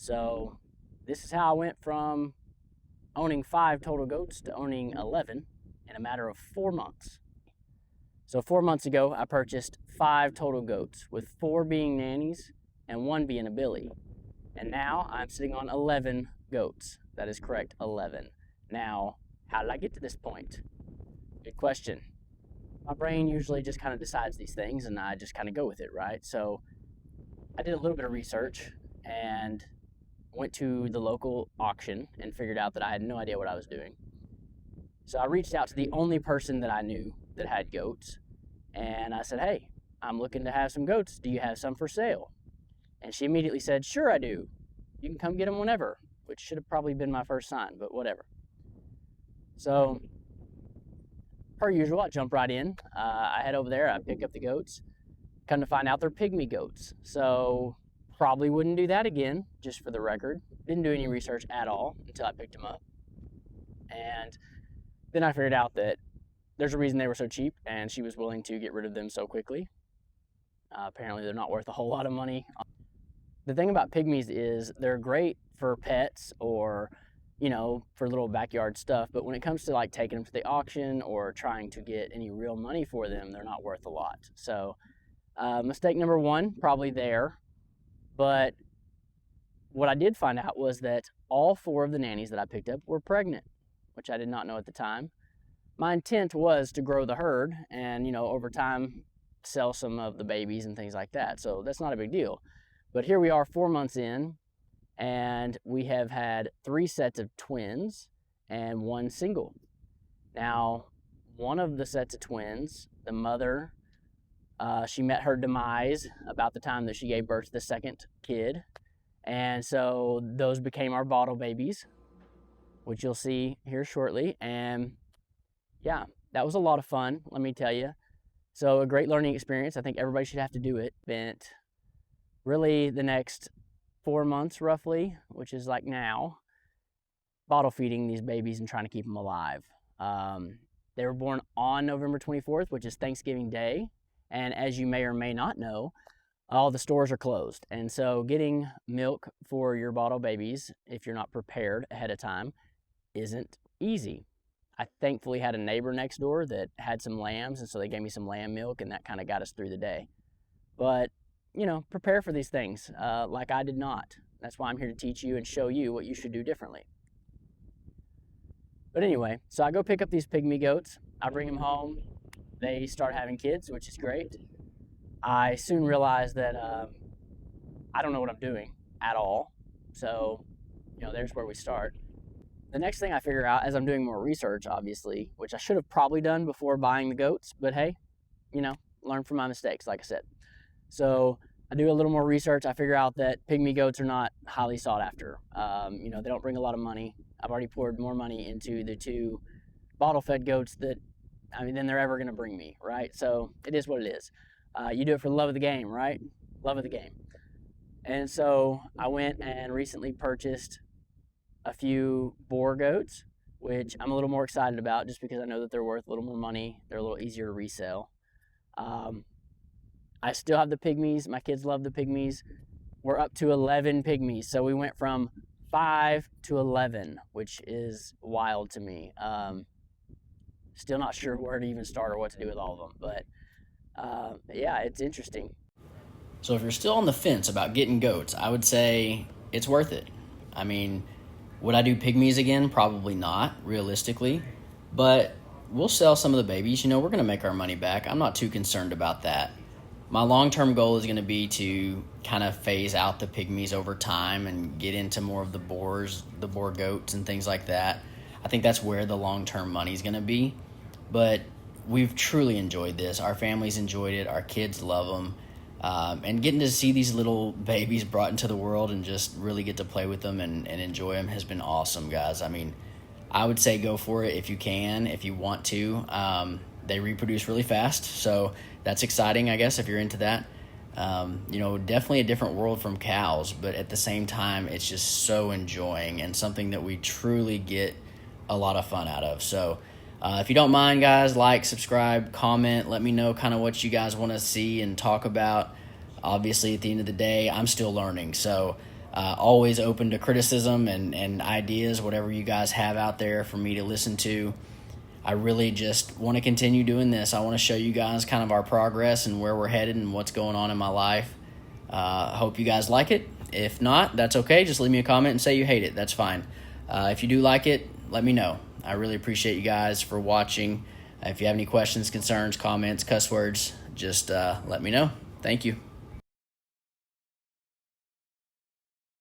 So this is how I went from owning 5 total goats to owning 11 in a matter of 4 months. So 4 months ago, I purchased 5 total goats, with 4 being nannies and 1 being a billy. And now I'm sitting on 11 goats. That is correct, 11. Now, how did I get to this point? Good question. My brain usually just kind of decides these things and I just kind of go with it, right? So I did a little bit of research and went to the local auction and figured out that I had no idea what I was doing. So I reached out to the only person that I knew that had goats, and I said, hey, I'm looking to have some goats. Do you have some for sale? And she immediately said, sure I do. You can come get them whenever, which should have probably been my first sign, but whatever. So per usual, I jump right in. I head over there, I pick up the goats. Come to find out they're pygmy goats. So probably wouldn't do that again, just for the record. Didn't do any research at all until I picked them up. And then I figured out that there's a reason they were so cheap, and she was willing to get rid of them so quickly. Apparently they're not worth a whole lot of money. The thing about pygmies is they're great for pets or, for little backyard stuff, but when it comes to like taking them to the auction or trying to get any real money for them, they're not worth a lot. So mistake number 1, probably there. But what I did find out was that all 4 of the nannies that I picked up were pregnant, which I did not know at the time. My intent was to grow the herd and, over time, sell some of the babies and things like that. So that's not a big deal. But here we are 4 months in, and we have had 3 sets of twins and 1 single. Now, one of the sets of twins, the mother, she met her demise about the time that she gave birth to the second kid. And so those became our bottle babies, which you'll see here shortly. And yeah, that was a lot of fun, let me tell you. So a great learning experience. I think everybody should have to do it. Spent really the next 4 months roughly, which is like now, bottle feeding these babies and trying to keep them alive. They were born on November 24th, which is Thanksgiving Day. And as you may or may not know, all the stores are closed. And so getting milk for your bottle babies, if you're not prepared ahead of time, isn't easy. I thankfully had a neighbor next door that had some lambs, and so they gave me some lamb milk, and that kind of got us through the day. But, prepare for these things like I did not. That's why I'm here to teach you and show you what you should do differently. But anyway, so I go pick up these pygmy goats. I bring them home. They start having kids, which is great. I soon realized that I don't know what I'm doing at all. So, there's where we start. The next thing I figure out as I'm doing more research, obviously, which I should have probably done before buying the goats, but hey, learn from my mistakes, like I said. So I do a little more research. I figure out that pygmy goats are not highly sought after. They don't bring a lot of money. I've already poured more money into the 2 bottle-fed goats than they're ever going to bring me, right? So it is what it is. You do it for the love of the game, right? Love of the game. And so I went and recently purchased a few boar goats, which I'm a little more excited about just because I know that they're worth a little more money. They're a little easier to resell. I still have the pygmies. My kids love the pygmies. We're up to 11 pygmies. So we went from 5 to 11, which is wild to me. Still not sure where to even start or what to do with all of them, but yeah, it's interesting. So if you're still on the fence about getting goats, I would say it's worth it. I mean, would I do pygmies again? Probably not, realistically, but we'll sell some of the babies. We're going to make our money back. I'm not too concerned about that. My long-term goal is going to be to kind of phase out the pygmies over time and get into more of the boar goats and things like that. I think that's where the long-term money is going to be. But we've truly enjoyed this. Our families enjoyed it. Our kids love them. And getting to see these little babies brought into the world and just really get to play with them and enjoy them has been awesome, guys. I mean, I would say go for it if you can, if you want to. They reproduce really fast, so that's exciting, I guess, if you're into that. Definitely a different world from cows, but at the same time, it's just so enjoying and something that we truly get a lot of fun out of. So if you don't mind, guys, like, subscribe, comment, let me know kind of what you guys want to see and talk about. Obviously, at the end of the day, I'm still learning, so Always open to criticism and ideas, whatever you guys have out there for me to listen to. I really just want to continue doing this. I want to show you guys kind of our progress and where we're headed and what's going on in my life. Hope you guys like it. If not, that's okay. Just leave me a comment and say you hate it. That's fine. If you do like it, let me know. I really appreciate you guys for watching. If you have any questions, concerns, comments, cuss words, just let me know. Thank you.